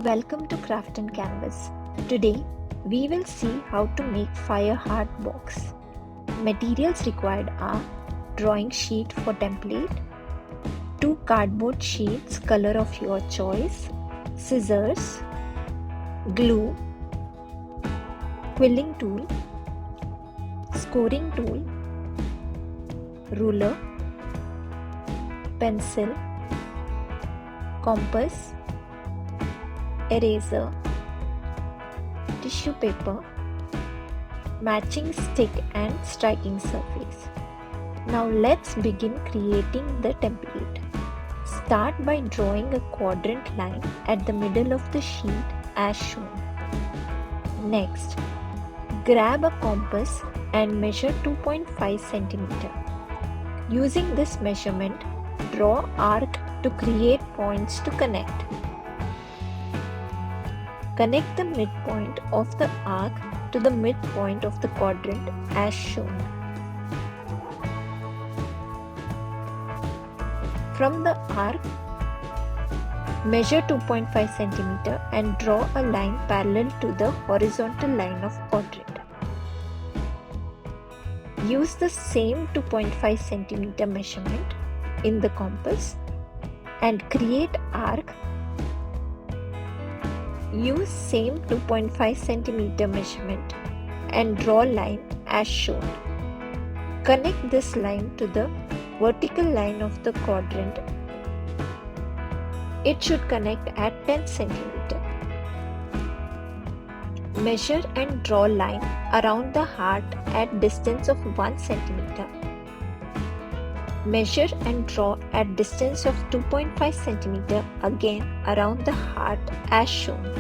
Welcome to Craft and Canvas. Today we will see how to make fire heart box. Materials required are drawing sheet for template, 2 cardboard sheets color of your choice, scissors, glue, quilling tool, scoring tool, ruler, pencil, compass, eraser, tissue paper, matching stick and striking surface. Now let's begin creating the template. Start by drawing a quadrant line at the middle of the sheet as shown. Next, grab a compass and measure 2.5 cm. Using this measurement, draw arc to create points to connect. Connect the midpoint of the arc to the midpoint of the quadrant as shown. From the arc, measure 2.5 cm and draw a line parallel to the horizontal line of quadrant. Use the same 2.5 cm measurement in the compass and create arc. Use same 2.5 cm measurement and draw line as shown. Connect this line to the vertical line of the quadrant. It should connect at 10 cm. Measure and draw line around the heart at distance of 1 cm. Measure and draw at distance of 2.5 cm again around the heart as shown.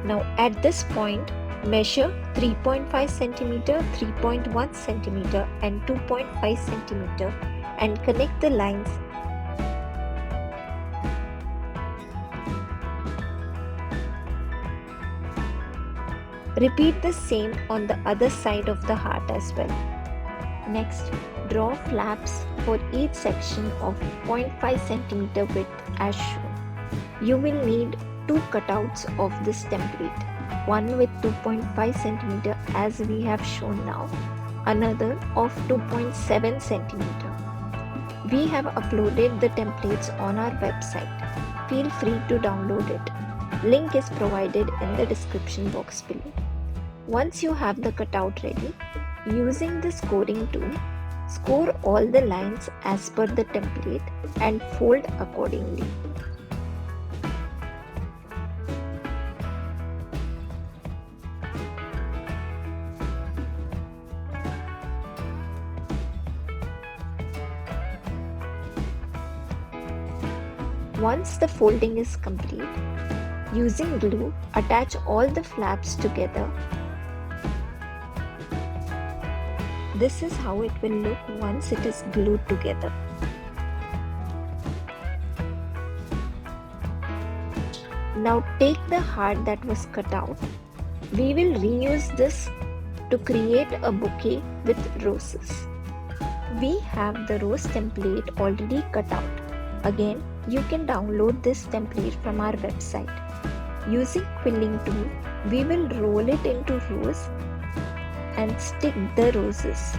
Now at this point, measure 3.5 cm, 3.1 cm and 2.5 cm and connect the lines. Repeat the same on the other side of the heart as well. Next, draw flaps for each section of 0.5 cm width as shown. You will need 2 cutouts of this template, one with 2.5 cm as we have shown now, another of 2.7 cm. We have uploaded the templates on our website. Feel free to download it. Link is provided in the description box below. Once you have the cutout ready, using the scoring tool, score all the lines as per the template and fold accordingly. Once the folding is complete, using glue, attach all the flaps together. This is how it will look once it is glued together. Now take the heart that was cut out. We will reuse this to create a bouquet with roses. We have the rose template already cut out. Again, you can download this template from our website. Using quilling tool, we will roll it into rose and stick the roses.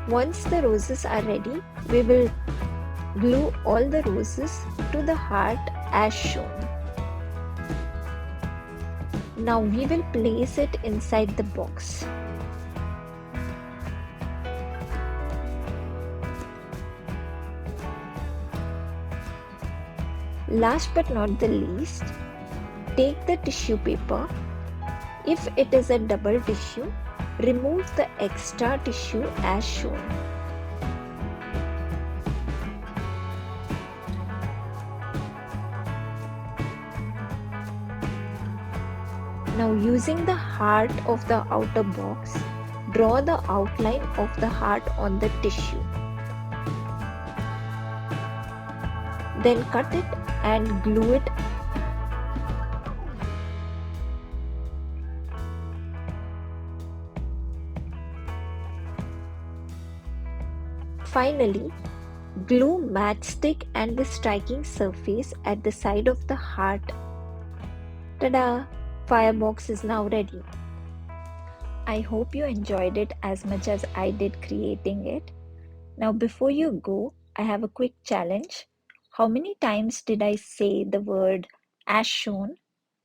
Once the roses are ready, we will glue all the roses to the heart as shown. Now we will place it inside the box. Last but not the least, take the tissue paper, If it is a double tissue, remove the extra tissue as shown. Now using the heart of the outer box, draw the outline of the heart on the tissue. Then cut it and glue it. Finally, glue matchstick and the striking surface at the side of the heart. Tada! Firebox is now ready. I hope you enjoyed it as much as I did creating it. Now before you go, I have a quick challenge. How many times did I say the word as shown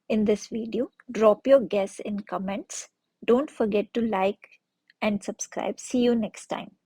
in this video? Drop your guess in comments. Don't forget to like and subscribe. See you next time.